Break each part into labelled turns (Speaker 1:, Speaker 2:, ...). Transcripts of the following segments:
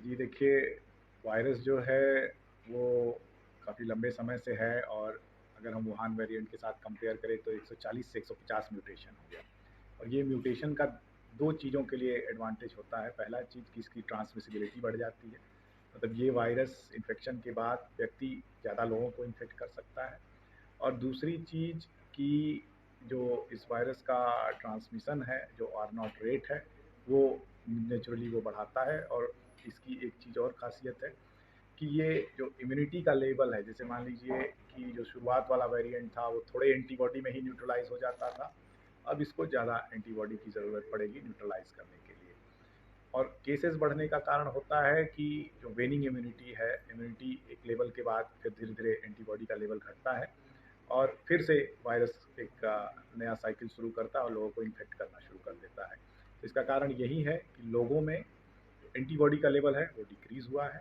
Speaker 1: जी देखिए, वायरस जो है वो काफ़ी लंबे समय से है और अगर हम वुहान वेरिएंट के साथ कंपेयर करें तो 140 से 150 म्यूटेशन हो गया। और ये म्यूटेशन का 2 चीज़ों के लिए एडवांटेज होता है। पहला चीज़ कि इसकी ट्रांसमिसिबिलिटी बढ़ जाती है। मतलब ये वायरस इन्फेक्शन के बाद व्यक्ति ज़्यादा लोगों को इन्फेक्ट कर सकता है। और दूसरी चीज़ कि जो इस वायरस का ट्रांसमिशन है, जो आर नॉट रेट है, वो नेचुरली वो बढ़ाता है। और इसकी एक चीज़ और ख़ासियत है कि ये जो इम्यूनिटी का लेवल है, जैसे मान लीजिए कि जो शुरुआत वाला वेरिएंट था वो थोड़े एंटीबॉडी में ही न्यूट्रलाइज हो जाता था, अब इसको ज़्यादा एंटीबॉडी की ज़रूरत पड़ेगी न्यूट्रलाइज करने के लिए। और केसेस बढ़ने का कारण होता है कि जो वेनिंग इम्यूनिटी है, इम्यूनिटी एक लेवल के बाद फिर धीरे धीरे एंटीबॉडी का लेवल घटता है और फिर से वायरस एक नया साइकिल शुरू करता है और लोगों को इन्फेक्ट करना शुरू कर देता है। तो इसका कारण यही है कि लोगों में एंटीबॉडी का लेवल है वो डिक्रीज हुआ है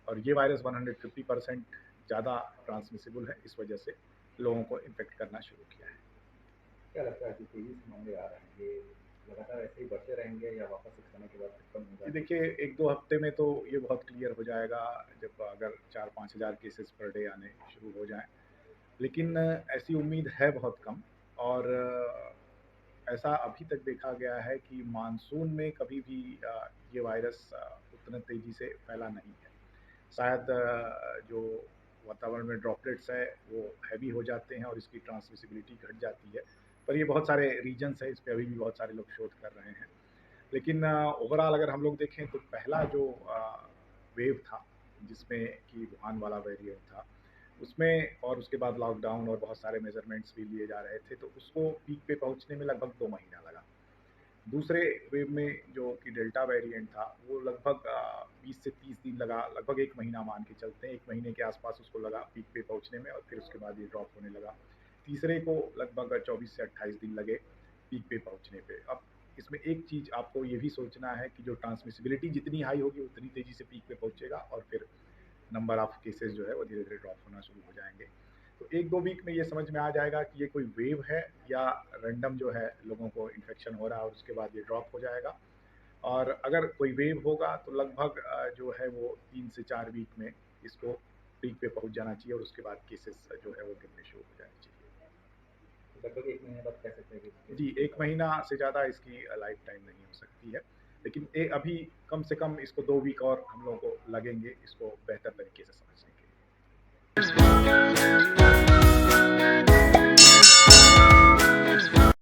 Speaker 1: और ये वायरस 150% ज़्यादा ट्रांसमिसिबल है, इस वजह से लोगों को इन्फेक्ट करना शुरू किया है।
Speaker 2: क्या लगता है कि तेजी से मामले आ रहे हैं, ये लगातार ऐसे ही बढ़ते रहेंगे या वापस एक समय के बाद फिर कम हो
Speaker 1: ये
Speaker 2: जाएंगे?
Speaker 1: देखिए, एक दो हफ्ते में तो ये बहुत क्लियर हो जाएगा, जब अगर 4-5 हज़ार केसेस पर डे आने शुरू हो जाएं। लेकिन ऐसी उम्मीद है बहुत कम। और ऐसा अभी तक देखा गया है कि मानसून में कभी भी ये वायरस उतना तेजी से फैला नहीं है। शायद जो वातावरण में ड्रॉपलेट्स है वो हैवी हो जाते हैं और इसकी ट्रांसमिसिबिलिटी घट जाती है। पर ये बहुत सारे रीजन्स है, इस पे अभी भी बहुत सारे लोग शोध कर रहे हैं। लेकिन ओवरऑल अगर हम लोग देखें तो पहला जो वेव था जिसमें कि वुहान वाला वेरिएंट था, उसमें और उसके बाद लॉकडाउन और बहुत सारे मेजरमेंट्स भी लिए जा रहे थे, तो उसको पीक पे पहुंचने में लगभग 2 महीना लगा। दूसरे वेव में जो कि डेल्टा वेरिएंट था वो लगभग 20 से 30 दिन लगा, लगभग 1 महीना मान के चलते हैं, 1 महीने के आसपास उसको लगा पीक पे पहुंचने में और फिर उसके बाद ये ड्रॉप होने लगा। तीसरे को लगभग 24 से 28 दिन लगे पीक पे पहुंचने पे। अब इसमें एक चीज आपको ये भी सोचना है कि जो ट्रांसमिसिबिलिटी जितनी हाई होगी उतनी तेजी से पीक पे पहुंचेगा और फिर नंबर ऑफ केसेस जो है वो धीरे धीरे ड्रॉप होना शुरू हो जाएंगे। तो 1-2 वीक में ये समझ में आ जाएगा कि ये कोई वेव है या रैंडम जो है लोगों को इन्फेक्शन हो रहा है और उसके बाद ये ड्रॉप हो जाएगा। और अगर कोई वेव होगा तो लगभग जो है वो 3 से 4 वीक में इसको पीक पे पहुंच जाना चाहिए और उसके बाद केसेस जो है वो गिरने शुरू हो जाने चाहिए।
Speaker 2: तो लगभग 1 महीने बाद कह सकते हैं कि
Speaker 1: जी,
Speaker 2: केसेस के
Speaker 1: 1 महीना से ज़्यादा इसकी लाइफ टाइम नहीं हो सकती है। लेकिन अभी कम से कम इसको 2 वीक और हम लोगों को लगेंगे इसको बेहतर तरीके से समझने